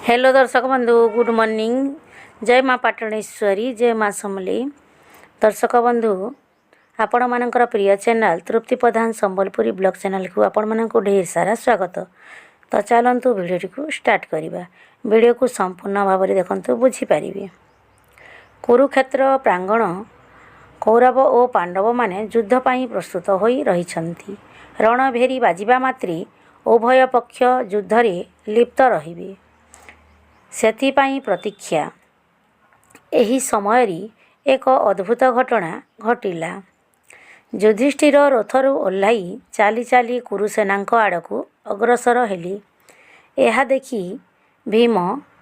Hello दर्शक बंधु good morning. जय माँ पाटणेश्वरी, जय माँ समलेई। दर्शक बंधु आपण मानकर प्रिय चैनल तृप्ति प्रधान संबलपुरी ब्लॉग चैनल को आपण मानक ढेर सारा स्वागत। तो चलतु भिडियोटी को स्टार्ट करवा। वीडियो को संपूर्ण भाव में देखु बुझीपारे। कुरुक्षेत्र प्रांगण कौरव और पांडव माने युद्ध पाई प्रस्तुत हो रही। रणभेरी बाजिबा मात्रे उभय पक्ष युद्ध रे लिप्त रहिबे, सेथिपाई प्रतीक्षा। एही समय एक अद्भुत घटना घटिला। युधिष्ठिर रथरु ओह्लाई चाली चाली कुरुसेनांक आड़कू अग्रसर हेले। यह देखि भीम,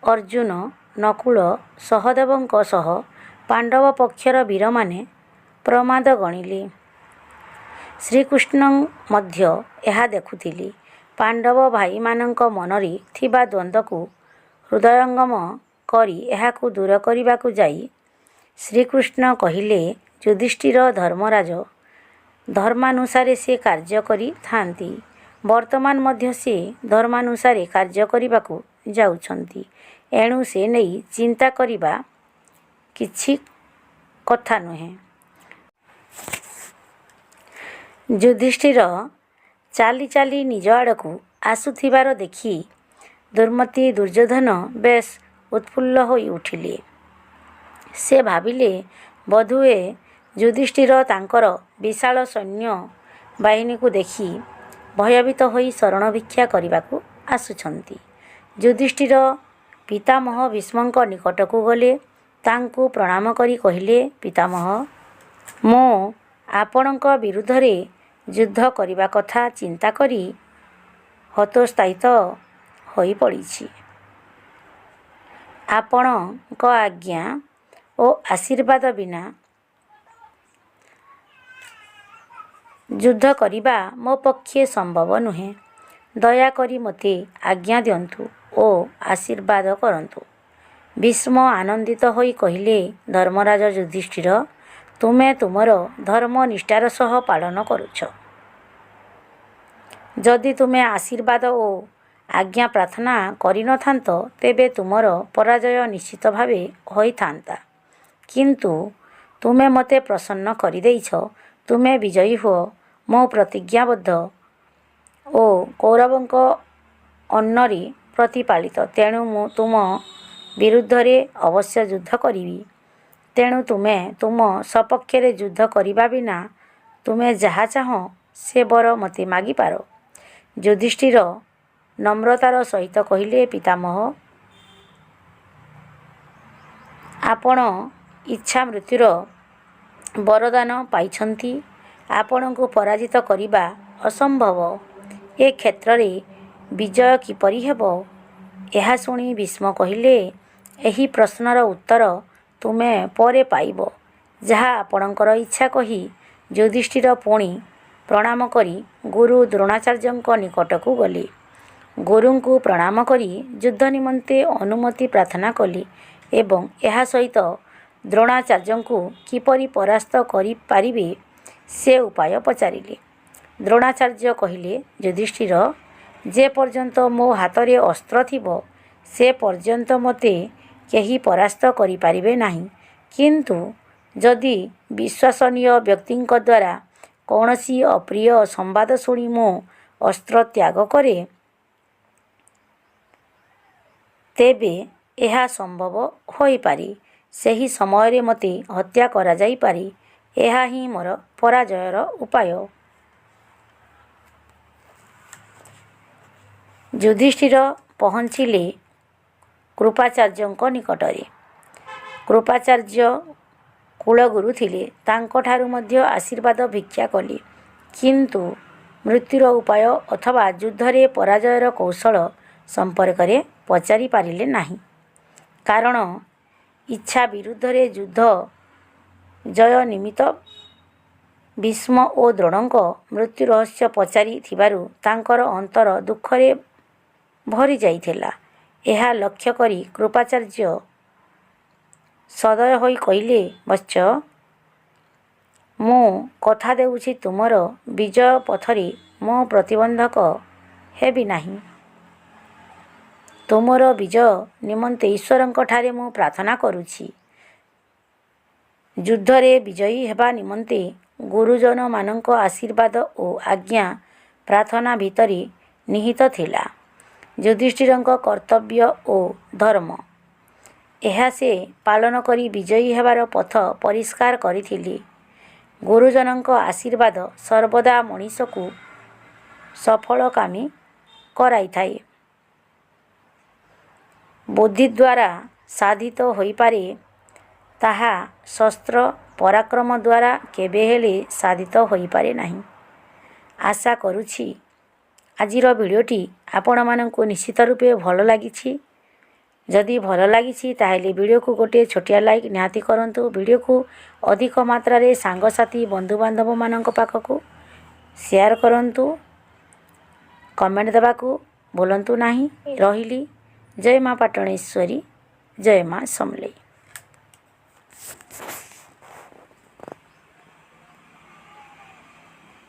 अर्जुन, नकुल, सहदेवंक सह पांडव पक्षर वीर माने प्रमाद गणिले। श्रीकृष्ण मध्य यह देखुथिले। पांडव भाई मानंक मनरी थिबा द्वंद्व को हृदयंगम करी एहाकू दूर करने जाई श्रीकृष्ण कहिले, युधिष्ठिर धर्मराज, धर्मानुसारे से कार्य करी थांती। वर्तमान मध्य से धर्मानुसारे कार्य करने को जाउछंती। एणु से नहीं चिंता करिबा किछि कथा नुहे। युधिष्ठिर चाली चाली निज आड़कू आसुथिबार देखि दुर्मति दुर्योधन बेश उत्फुल्ल होई उठिले। से भाविले बधुए युधिष्ठिर तांकर विशाल सैन्य बाहिनी को देखि भयभीत होई शरण भिक्षा करने आसुछंती। युधिष्ठिर पितामह भीष्मंक निकट को गले। तांकू प्रणाम करी कहिले, पितामह, मो आपणक विरुद्ध रे युद्ध करने कथा चिंता करी हतोत्साहित होई पड़िछि। आपणक आज्ञा और आशीर्वाद बिना युद्ध करिबा मो पक्षे संभव नुहे। दया करी मते आज्ञा दियंतु और आशीर्वाद करंतु। भीष्म आनंदित होई कहिले, धर्मराज युधिष्ठिर, तुमे तुमर धर्म निष्ठार सह पालन करुछ। जदि तुमे आशीर्वाद और आज्ञा प्रार्थना करि न थांत तेबे तुमर पराजय निश्चित भावे होई थांता। किंतु तुमे मते प्रसन्न करि देइछ। तुमे विजयी हो मो प्रतिज्ञाबद्ध ओ कौरवंक अन्नरी प्रतिपालित। तेणु मु तुम विरुद्ध रे अवश्य युद्ध करिबी। तेणु तुमे तुम सपक्ष रे युद्ध करिबा बिना तुमे जहा चाह से बर मते मागी पारो। युधिष्ठिर नम्रतार सहित कहिले, पितामह, आपण इच्छा मृत्युर वरदान पाइछंती। आपण को पराजित करिबा असंभव। ए क्षेत्र रे विजय किपरि हेबो? यह सुनी भीष्म कहिले, एही प्रश्नर उत्तर तुमे परे पाइबो, जहा आपणकर इच्छा कही युधिष्ठिर पुणी प्रणाम करी गुरु द्रोणाचार्यंक निकट को गले। गुरु को प्रणाम करी युद्ध निमंते अनुमति प्रार्थना कली एवं यह सहित द्रोणाचार्य को किपरि परास्त करि पारिबे से उपाय पचारिले। द्रोणाचार्य कहिले, युधिष्ठिर, जे पर्यंत मो हाथ रे अस्त्र थिबो से पर्यंत मते केही परास्त करि पारिबे नाही। किंतु जदि विश्वसनीय व्यक्तिंक द्वारा कौनसी अप्रिय संवाद शुणी मो अस्त्र त्याग करे तेबे यह संभव होई पारी। सही समय रे मते हत्या करा जाई पारी। यह ही मोर पराजयर उपाय। युधिष्ठिर पहुँचिले कृपाचार्यंक निकटरे। कृपाचार्य कुलगुरु थिले। तांको ठारु मध्य आशीर्वाद भिक्षा कले। किंतु मृत्युर उपाय अथवा युद्ध रे पराजयर कौशल संपर्क रे पचारि पारिले नाही। कारण इच्छा विरुद्ध रे युद्ध जय निमित्त भीष्म और द्रोणंक मृत्यु रहस्य पचारि थिबारु तांकर अंतर दुख रे भरी जाइथिला। यह लक्ष्य करी कृपाचार्य सदय होई कहिले, वत्स, मु कथा देउछि तुमर विजय पथरे मो प्रतिबंधक हेबि नाही। ତୁମର ବିଜୟ ନିମନ୍ତେ ଈଶ୍ୱରଙ୍କଠାରେ ମୁଁ ପ୍ରାର୍ଥନା କରୁଛି। ଯୁଦ୍ଧରେ ବିଜୟୀ ହେବା ନିମନ୍ତେ ଗୁରୁଜନମାନଙ୍କ ଆଶୀର୍ବାଦ ଓ ଆଜ୍ଞା ପ୍ରାର୍ଥନା ଭିତରେ ନିହିତ ଥିଲା ଯୁଧିଷ୍ଠିରଙ୍କ କର୍ତ୍ତବ୍ୟ ଓ ଧର୍ମ। ଏହା ସେ ପାଳନ କରି ବିଜୟୀ ହେବାର ପଥ ପରିଷ୍କାର କରିଥିଲେ। ଗୁରୁଜନଙ୍କ ଆଶୀର୍ବାଦ ସର୍ବଦା ମଣିଷକୁ ସଫଳକାମୀ କରାଇଥାଏ। ବୁଦ୍ଧି ଦ୍ୱାରା ସାଧିତ ହୋଇପାରେ, ତାହା ଶସ୍ତ୍ର ପରାକ୍ରମ ଦ୍ୱାରା କେବେ ହେଲେ ସାଧିତ ହୋଇପାରେ ନାହିଁ। ଆଶା କରୁଛି ଆଜିର ଭିଡ଼ିଓଟି ଆପଣମାନଙ୍କୁ ନିଶ୍ଚିତ ରୂପେ ଭଲ ଲାଗିଛି। ଯଦି ଭଲ ଲାଗିଛି ତାହେଲେ ଭିଡ଼ିଓକୁ ଗୋଟିଏ ଛୋଟିଆ ଲାଇକ୍ ନିହାତି କରନ୍ତୁ। ଭିଡ଼ିଓକୁ ଅଧିକ ମାତ୍ରାରେ ସାଙ୍ଗସାଥି ବନ୍ଧୁବାନ୍ଧବମାନଙ୍କ ପାଖକୁ ସେୟାର କରନ୍ତୁ। କମେଣ୍ଟ ଦେବାକୁ ଭୁଲନ୍ତୁ ନାହିଁ। ରହିଲି। ଜୟ ମା ପାଟଣେଶ୍ୱରୀ, ଜୟ ମା ସମଲେଇ।